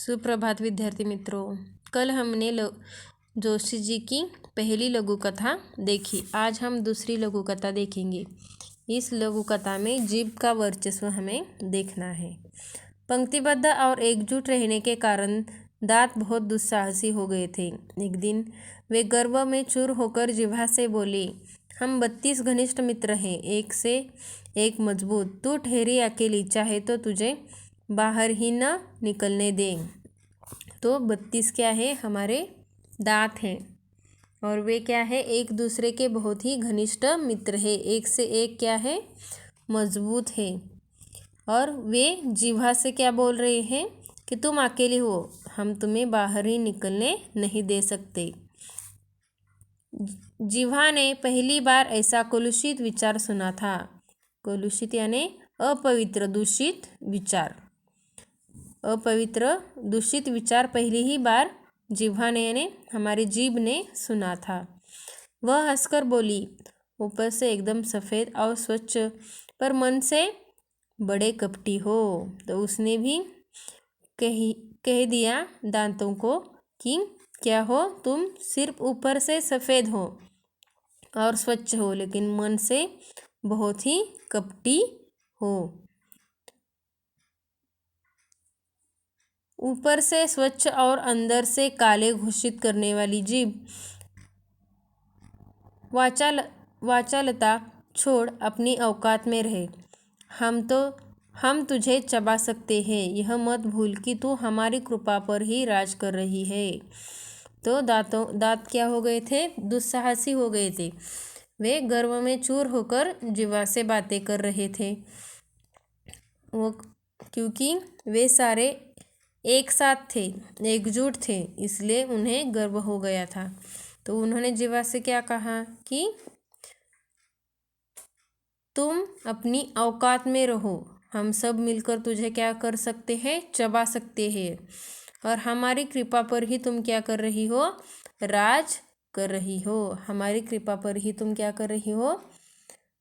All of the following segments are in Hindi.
सुप्रभात विद्यार्थी मित्रों। कल हमने जोशी जी की पहली लघु कथा देखी। आज हम दूसरी लघु कथा देखेंगे। इस लघु कथा में जीभ का वर्चस्व हमें देखना है। पंक्तिबद्ध और एकजुट रहने के कारण दांत बहुत दुस्साहसी हो गए थे। एक दिन वे गर्व में चूर होकर जिह्वा से बोले, हम 32 घनिष्ठ मित्र हैं, एक से एक मजबूत। तू ठहरी अकेली, चाहे तो तुझे बाहर ही न निकलने दे। तो 32 क्या है? हमारे दांत हैं और वे क्या है? एक दूसरे के बहुत ही घनिष्ठ मित्र है। एक से एक क्या है? मजबूत है। और वे जिह्वा से क्या बोल रहे हैं कि तुम अकेले हो, हम तुम्हें बाहर ही निकलने नहीं दे सकते। जिह्वा ने पहली बार ऐसा कलुषित विचार सुना था। कलुषित यानी अपवित्र, दूषित विचार। अपवित्र दूषित विचार पहली ही बार जिह्वा ने यानी हमारी जीभ ने सुना था। वह हंसकर बोली, ऊपर से एकदम सफ़ेद और स्वच्छ, पर मन से बड़े कपटी हो। तो उसने भी कह दिया दांतों को कि क्या हो, तुम सिर्फ ऊपर से सफ़ेद हो और स्वच्छ हो, लेकिन मन से बहुत ही कपटी हो। ऊपर से स्वच्छ और अंदर से काले घोषित करने वाली जीभ वाचालता छोड़ अपनी औकात में रहे। हम तुझे चबा सकते हैं, यह मत भूल कि तू हमारी कृपा पर ही राज कर रही है। तो दांत क्या हो गए थे? दुस्साहसी हो गए थे। वे गर्व में चूर होकर जिह्वा से बातें कर रहे थे। वो क्योंकि वे सारे एक साथ थे, एकजुट थे, इसलिए उन्हें गर्व हो गया था। तो उन्होंने जिह्वा से क्या कहा कि तुम अपनी औकात में रहो, हम सब मिलकर तुझे क्या कर सकते हैं? चबा सकते हैं। और हमारी कृपा पर ही तुम क्या कर रही हो? राज कर रही हो। हमारी कृपा पर ही तुम क्या कर रही हो?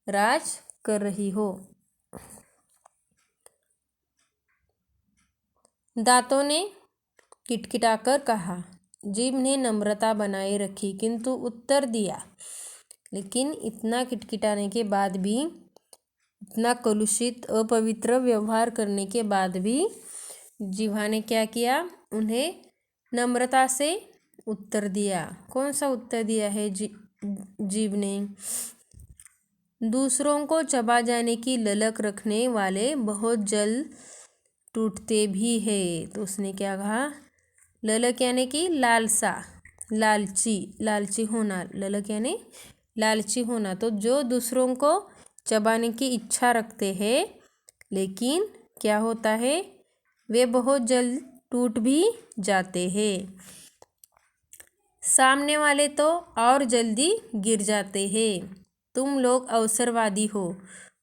राज कर रही हो। दांतों ने किटकिटाकर कहा। जीभ ने नम्रता बनाए रखी किंतु उत्तर दिया। लेकिन इतना किटकिटाने के बाद भी, इतना कलुषित अपवित्र व्यवहार करने के बाद भी जिह्वा ने क्या किया? उन्हें नम्रता से उत्तर दिया। कौन सा उत्तर दिया है जीभ ने? दूसरों को चबा जाने की ललक रखने वाले बहुत जल्द टूटते भी हैं। तो उसने क्या कहा? ललक यानी कि लालसा, लालची होना। ललक यानी लालची होना। तो जो दूसरों को चबाने की इच्छा रखते हैं, लेकिन क्या होता है? वे बहुत जल्द टूट भी जाते हैं। सामने वाले तो और जल्दी गिर जाते हैं। तुम लोग अवसरवादी हो।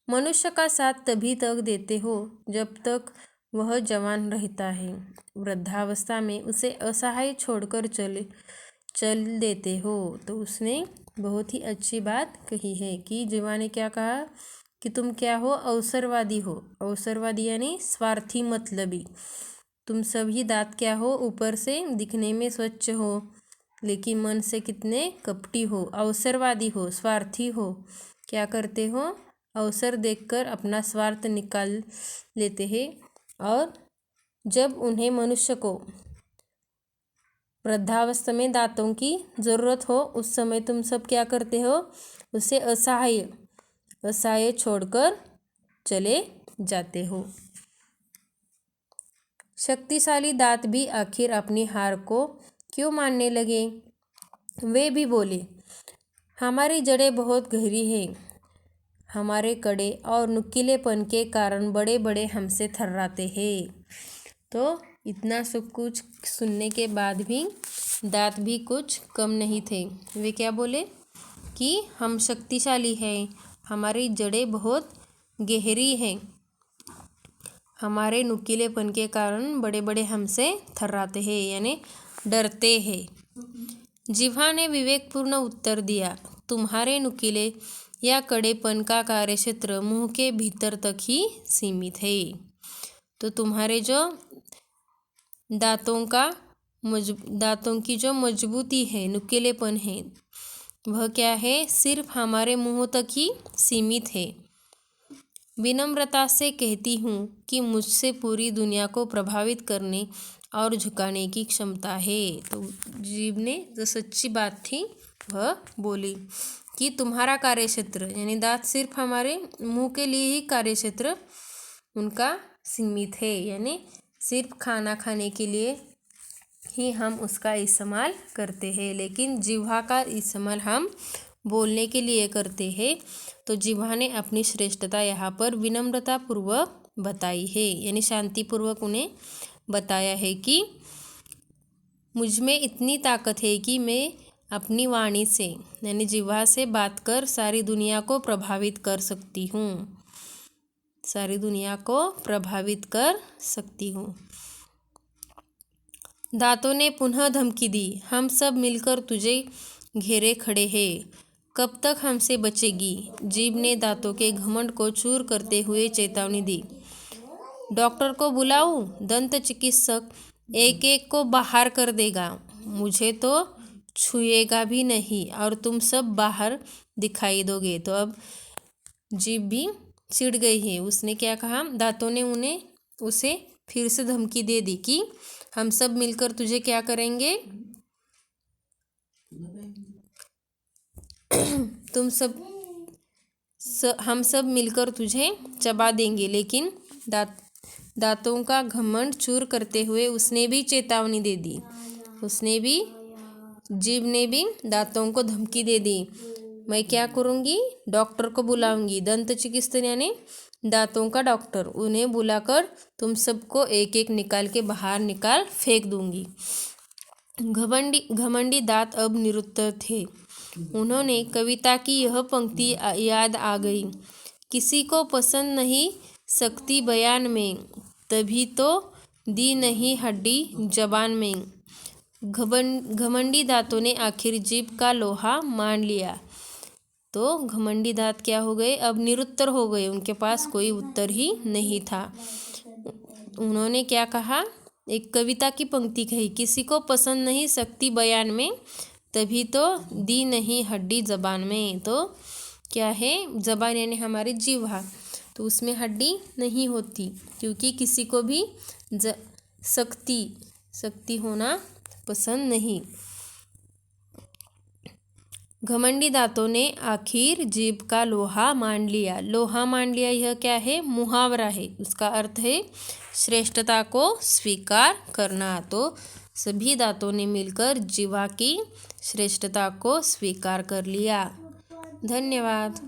मनुष्य का साथ तभी तक देते हो जब तक वह जवान रहता है। वृद्धावस्था में उसे असहाय छोड़कर चल देते हो। तो उसने बहुत ही अच्छी बात कही है कि जिह्वा ने क्या कहा कि तुम क्या हो? अवसरवादी हो। अवसरवादी यानी स्वार्थी, मतलबी। तुम सभी दांत क्या हो? ऊपर से दिखने में स्वच्छ हो, लेकिन मन से कितने कपटी हो, अवसरवादी हो, स्वार्थी हो। क्या करते हो? अवसर देखकर अपना स्वार्थ निकाल लेते हैं। और जब उन्हें मनुष्य को वृद्धावस्था में दांतों की ज़रूरत हो, उस समय तुम सब क्या करते हो? उसे असहाय छोड़कर चले जाते हो। शक्तिशाली दांत भी आखिर अपनी हार को क्यों मानने लगे? वे भी बोले, हमारी जड़ें बहुत गहरी हैं, हमारे कड़े और नुकीलेपन के कारण बड़े बड़े हमसे थर्राते हैं। तो इतना सब कुछ सुनने के बाद भी दांत भी कुछ कम नहीं थे। वे क्या बोले कि हम शक्तिशाली हैं, हमारी जड़ें बहुत गहरी हैं, हमारे नुकीलेपन के कारण बड़े बड़े हमसे थर्राते हैं, यानी डरते हैं। जिह्वा ने विवेकपूर्ण उत्तर दिया, तुम्हारे नुकीले या कड़ेपन का कार्यक्षेत्र मुंह के भीतर तक ही सीमित है। तो तुम्हारे जो दांतों की जो मजबूती है, नुकीलेपन है, वह क्या है, सिर्फ हमारे मुंह तक ही सीमित है। विनम्रता से कहती हूँ कि मुझसे पूरी दुनिया को प्रभावित करने और झुकाने की क्षमता है। तो जीभ ने जो सच्ची बात थी वह बोली कि तुम्हारा कार्यक्षेत्र, यानी दांत सिर्फ हमारे मुंह के लिए ही कार्यक्षेत्र उनका सीमित है, यानी सिर्फ खाना खाने के लिए ही हम उसका इस्तेमाल करते हैं, लेकिन जिह्वा का इस्तेमाल हम बोलने के लिए करते हैं। तो जिह्वा ने अपनी श्रेष्ठता यहाँ पर विनम्रतापूर्वक बताई है, यानी शांतिपूर्वक उन्हें बताया है कि मुझ में इतनी ताकत है कि मैं अपनी वाणी से, यानी जिह्वा से बात कर सारी दुनिया को प्रभावित कर सकती हूँ, सारी दुनिया को प्रभावित कर सकती हूँ। दांतों ने पुनः धमकी दी, हम सब मिलकर तुझे घेरे खड़े हैं, कब तक हमसे बचेगी? जीभ ने दांतों के घमंड को चूर करते हुए चेतावनी दी। डॉक्टर को बुलाऊं? दंत चिकित्सक एक एक को बाहर कर देगा, मुझे तो छुएगा भी नहीं और तुम सब बाहर दिखाई दोगे। तो अब जीभ भी चिढ़ गई है। उसने क्या कहा, दांतों ने उसे फिर से धमकी दे दी कि हम सब मिलकर तुझे क्या करेंगे, हम सब मिलकर तुझे चबा देंगे। लेकिन दांतों का घमंड चूर करते हुए उसने भी चेतावनी दे दी। जीभ ने भी दांतों को धमकी दे दी, मैं क्या करूँगी, डॉक्टर को बुलाऊंगी। दंत चिकित्सक यानी दांतों का डॉक्टर, उन्हें बुलाकर तुम सबको एक एक निकाल के बाहर निकाल फेंक दूंगी। घमंडी दांत अब निरुत्तर थे। उन्होंने कविता की यह पंक्ति याद आ गई, किसी को पसंद नहीं सकती बयान में, तभी तो दी नहीं हड्डी जबान में। घमंडी दांतों ने आखिर जीभ का लोहा मान लिया। तो घमंडी दांत क्या हो गए, अब निरुत्तर हो गए, उनके पास कोई उत्तर ही नहीं था। उन्होंने क्या कहा, एक कविता की पंक्ति कही, किसी को पसंद नहीं सकती बयान में, तभी तो दी नहीं हड्डी जबान में। तो क्या है, जबान यानी हमारी जिह्वा, तो उसमें हड्डी नहीं होती, क्योंकि किसी को भी शक्ति होना पसंद नहीं। घमंडी दांतों ने आखिर जीभ का लोहा मान लिया। लोहा मान लिया, यह क्या है, मुहावरा है, उसका अर्थ है श्रेष्ठता को स्वीकार करना। तो सभी दांतों ने मिलकर जिह्वा की श्रेष्ठता को स्वीकार कर लिया। धन्यवाद।